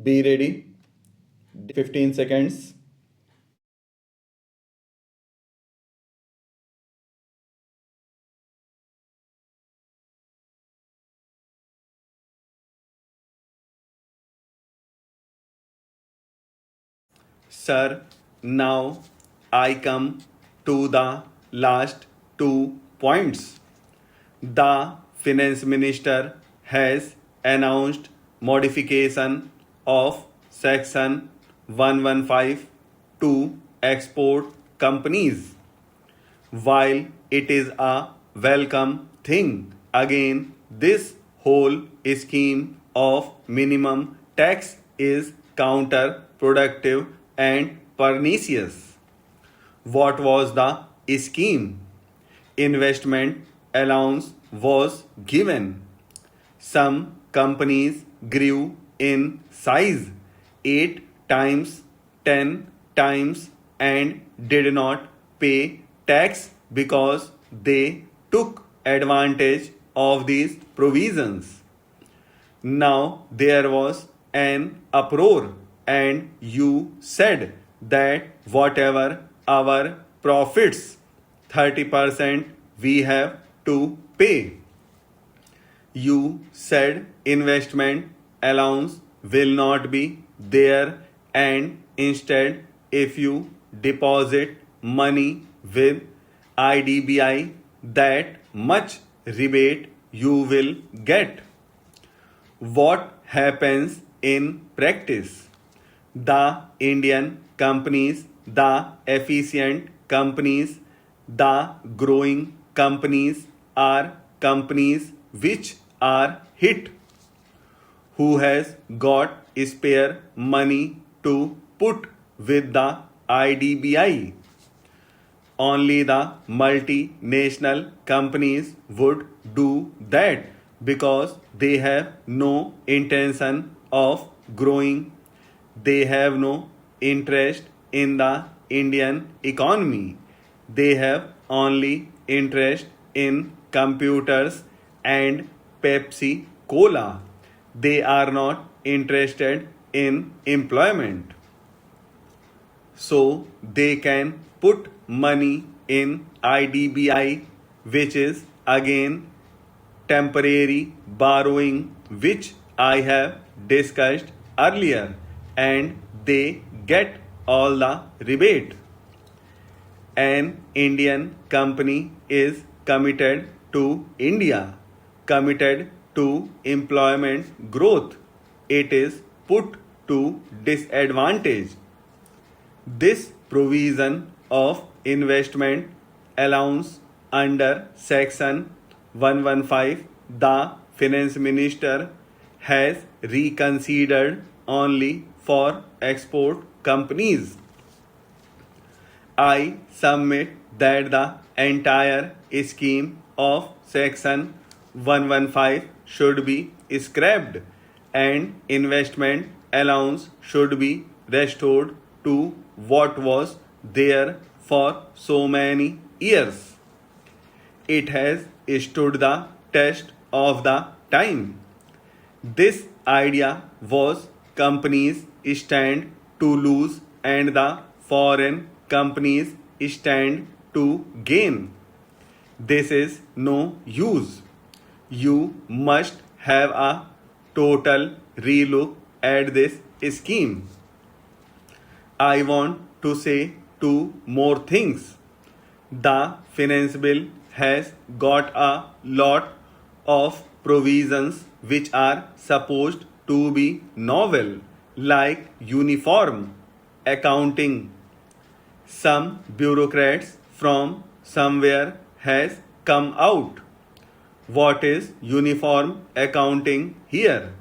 Be ready. 15 seconds. Sir, now I come to the last 2 points. The finance minister has announced modification of section 115 to export companies. While it is a welcome thing, again, this whole scheme of minimum tax is counterproductive and pernicious. What was the scheme? Investment allowance was given. Some companies grew in size 8 times, 10 times, and did not pay tax because they took advantage of these provisions. Now there was an uproar, and you said that whatever our profits, 30% we have to pay. You said investment allowance will not be there, and instead, if you deposit money with IDBI, that much rebate you will get. What happens in practice? The Indian companies, the efficient companies, the growing companies are companies which are hit. Who has got spare money to put with the IDBI? Only the multinational companies would do that because they have no intention of growing. They have no interest in the Indian economy. They have only interest in computers and Pepsi Cola. They are not interested in employment, so they can put money in IDBI, which is again temporary borrowing, which I have discussed earlier, and they get all the rebate. An Indian company is committed to India, committed to employment growth. It is put to disadvantage. This provision of investment allowance under section 115, the finance minister has reconsidered only for export companies. I submit that the entire scheme of section 115 should be scrapped and investment allowance should be restored to what was there for so many years. It has stood the test of the time. This idea was companies stand to lose and the foreign companies stand to gain. This is no use. You must have a total relook at this scheme. I want to say two more things. The finance bill has got a lot of provisions which are supposed to be novel, like uniform accounting. Some bureaucrats from somewhere has come out. What is uniform accounting here?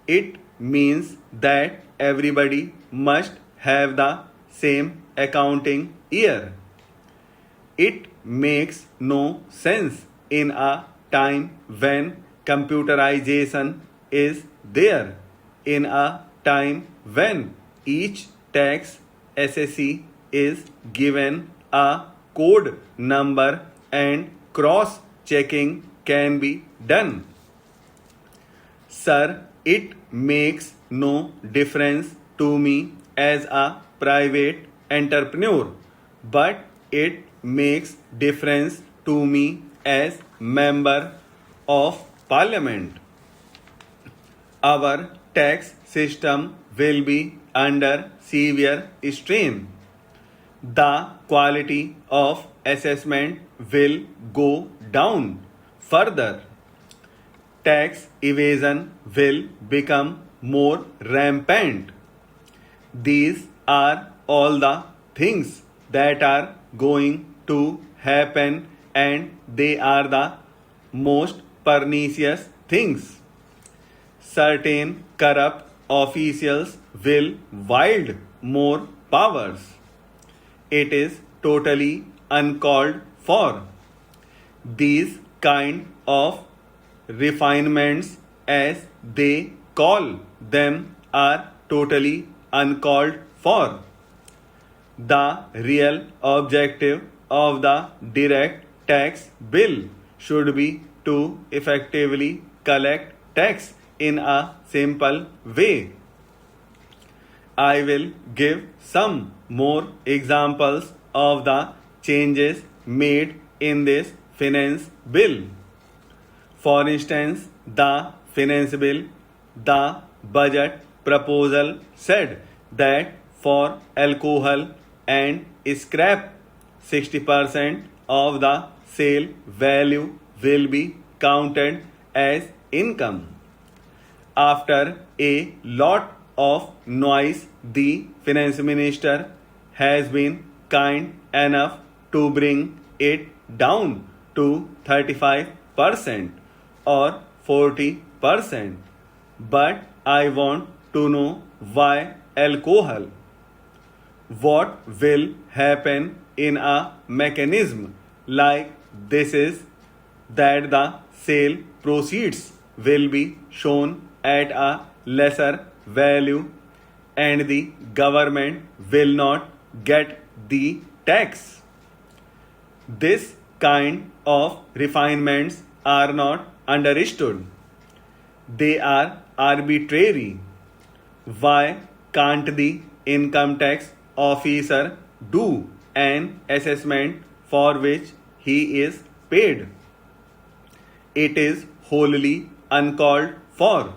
It means that everybody must have the same accounting year. It makes no sense in a time when computerization is there, in a time when each tax SSC is given a code number and cross checking can be done. Sir, it makes no difference to me as a private entrepreneur, but it makes difference to me as member of parliament. Our tax system will be under severe strain. The quality of assessment will go down further. Tax evasion will become more rampant. These are all the things that are going to happen, and they are the most pernicious things. Certain corrupt officials will wield more powers. It is totally uncalled for. These kind of refinements, as they call them, are totally uncalled for. The real objective of the direct tax bill should be to effectively collect tax in a simple way. I will give some more examples of the changes made in this finance bill. For instance, the finance bill, the budget proposal said that for alcohol and scrap, 60% of the sale value will be counted as income. After a lot of noise, the finance minister has been kind enough to bring it down to 35% or 40%. But I want to know why alcohol. What will happen in a mechanism like this is that the sale proceeds will be shown at a lesser value and the government will not get the tax. This kind of refinements are not understood. They are arbitrary. Why can't the income tax officer do an assessment for which he is paid? It is wholly uncalled for.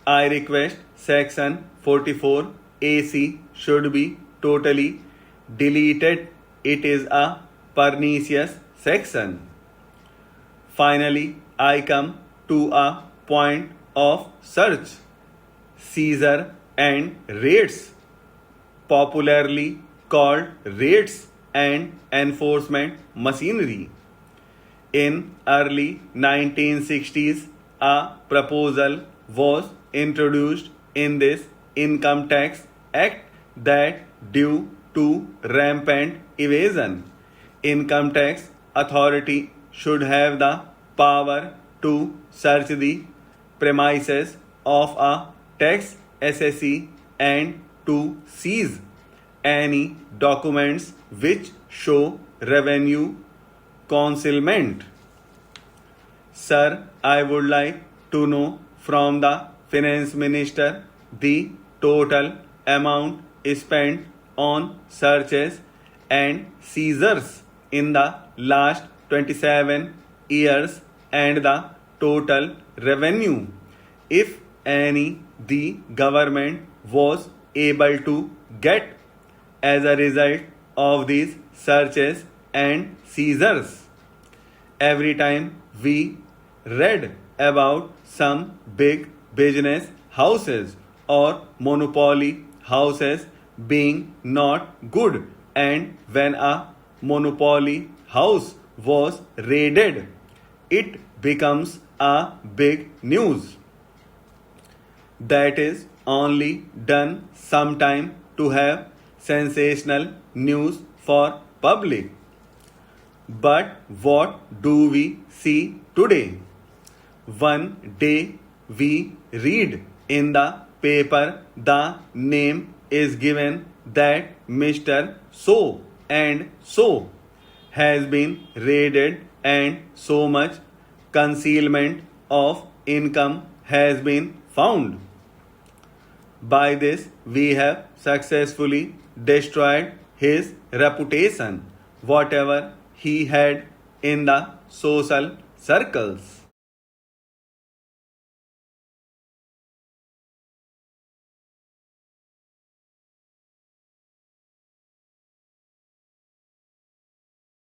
I request section 44 AC should be totally deleted. It is a pernicious section. Finally, I come to a point of search, seizure and raids, popularly called raids and enforcement machinery. In early 1960s, a proposal was introduced in this Income Tax Act that due to rampant evasion, income tax authority should have the power to search the premises of a tax assessee and to seize any documents which show revenue concealment. Sir, I would like to know from the finance minister the total amount spent on searches and seizures in the last 27 years and the total revenue, if any, the government was able to get as a result of these searches and seizures. Every time we read about some big business houses or monopoly houses being not good, and when a monopoly house was raided, it becomes a big news. That is only done sometime to have sensational news for public. But what do we see today? One day we read in the paper the name is given that Mr. So and so has been raided and so much concealment of income has been found. By this, we have successfully destroyed his reputation, whatever he had in the social circles.